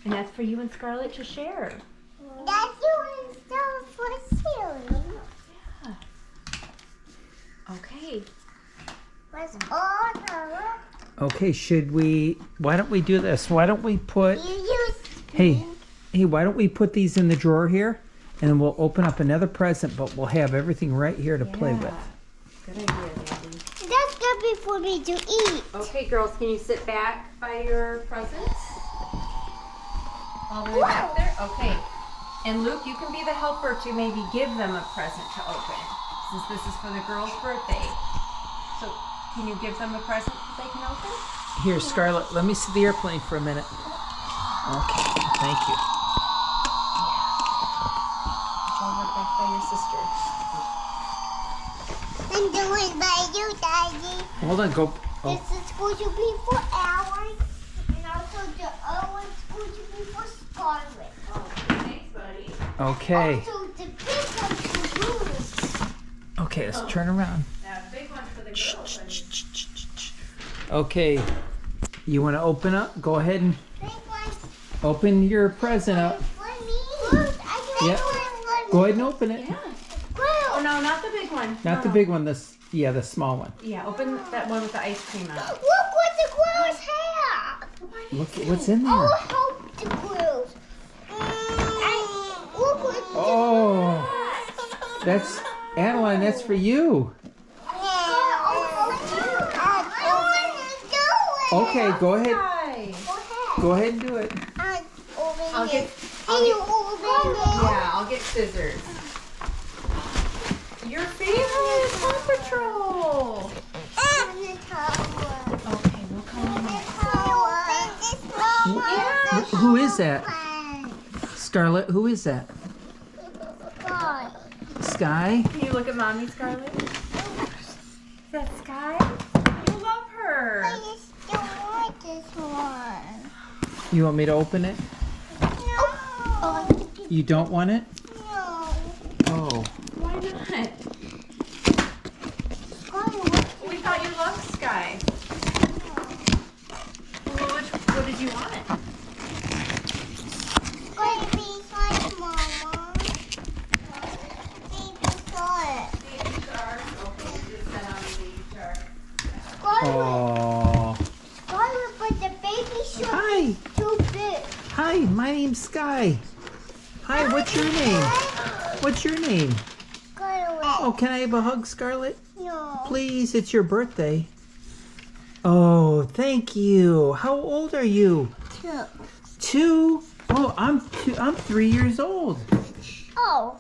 And that's for you and Scarlett to share. That's doing stuff for cereal. Yeah. Okay. What's order? Okay, why don't we do this? Why don't we put, You use. hey, why don't we put these in the drawer here? And then we'll open up another present, but we'll have everything right here to play with. Good idea, Daddy. That's good for me to eat. Okay, girls, can you sit back by your presents? All the way back there? Okay. And Luke, you can be the helper to maybe give them a present to open, since this is for the girl's birthday. So, can you give them a present that they can open? Here, Scarlett, let me see the airplane for a minute. Okay, thank you. Over back by your sister. I'm doing by you, Daddy. Hold on, go. Oh, This is going to be for Alan, and also the other one's going to be for Scarlett. Thanks, buddy. okay. Also, the big one's for Bruce. Okay, let's turn around. That big one for the girls. Okay, you want to open up? Go ahead and Big one's open your present up. for me. Bruce, I can Yeah. Go ahead and open it. Yeah. Bruce. Oh, no, not the big one. Not the big one, the small one. Yeah, open that one with the ice cream on it. Look what the squirrels have. Look at what's in there. Oh, help the squirrels. Look what Oh, that's Adeline. That's for you. Okay, go ahead. Hi. Go ahead and do it. I'll get I'll get scissors. Your favorite Paw Patrol. Okay, we'll come in next. Who is that? Scarlett, who is that? Sky? Can you look at Mommy, Scarlett? Is that Sky? You love her. You want me to open it? You don't want it? Oh. Why not? We thought you loved Sky. Well, what did you want? Oh. But the baby shark Hi. is too big. Hi, my name's Sky. Hi, what's your name? What's your name? Oh, can I have a hug, Scarlett? No. Please, it's your birthday. Oh, thank you. How old are you? 2. 2? Oh, I'm 3 years old. Oh.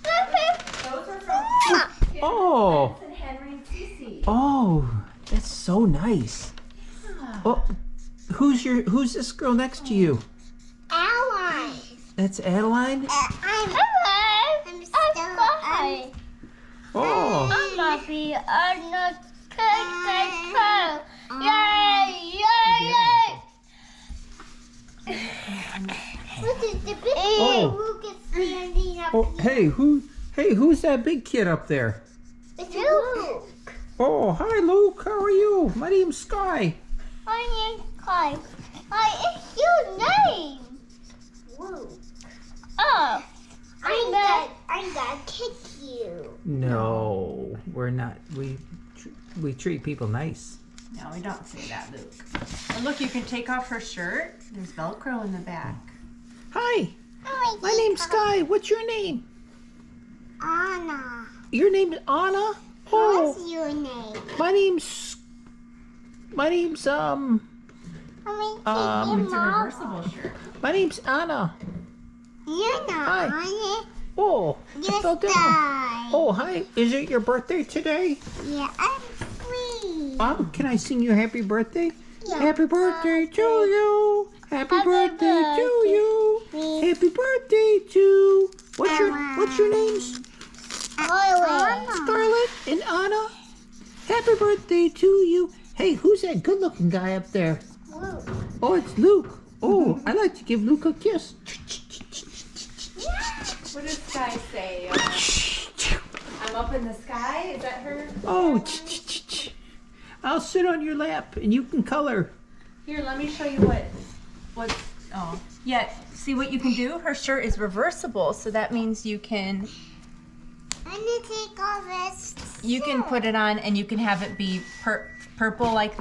Those are from Oh. and Henry and Cece. Oh, that's so nice. Oh, who's this girl next to you? Alan. That's Adeline? I'm Sky. Oh. I'm happy. I'm not good. Yay! Yay! Yay! Look at the big Oh. Luke is standing up. Oh, who's that big kid up there? It's Luke. Oh, hi Luke, how are you? My name's Sky. My name's Kai. Hi, it's your name. Luke. Oh. I'm gonna kick you. No, we're not. We treat people nice. No, we don't say that, Luke. And look, you can take off her shirt. There's Velcro in the back. Hi, my name's Sky. What's your name? Anna. Your name's Anna? Oh, What's your name? my name's It's a Mom. reversible shirt. my name's Anna. You're not Hi. Anna. Oh, You're fell down. Sky. Oh, hi. Is it your birthday today? Yeah, I'm free. Can I sing you happy birthday? Yeah. Happy birthday to you. Happy birthday to you. Happy birthday to what's your names? Scarlett and Anna. Happy birthday to you. Hey, who's that good-looking guy up there? Luke. Oh, it's Luke. Oh, I'd like to give Luke a kiss. What does Sky say? I'm up in the sky? Is that her? Oh, I'll sit on your lap and you can color. Here, let me show you what Oh, yeah. See what you can do? Her shirt is reversible, so that means you can I need to take off this. put it on and you can have it be purple like this.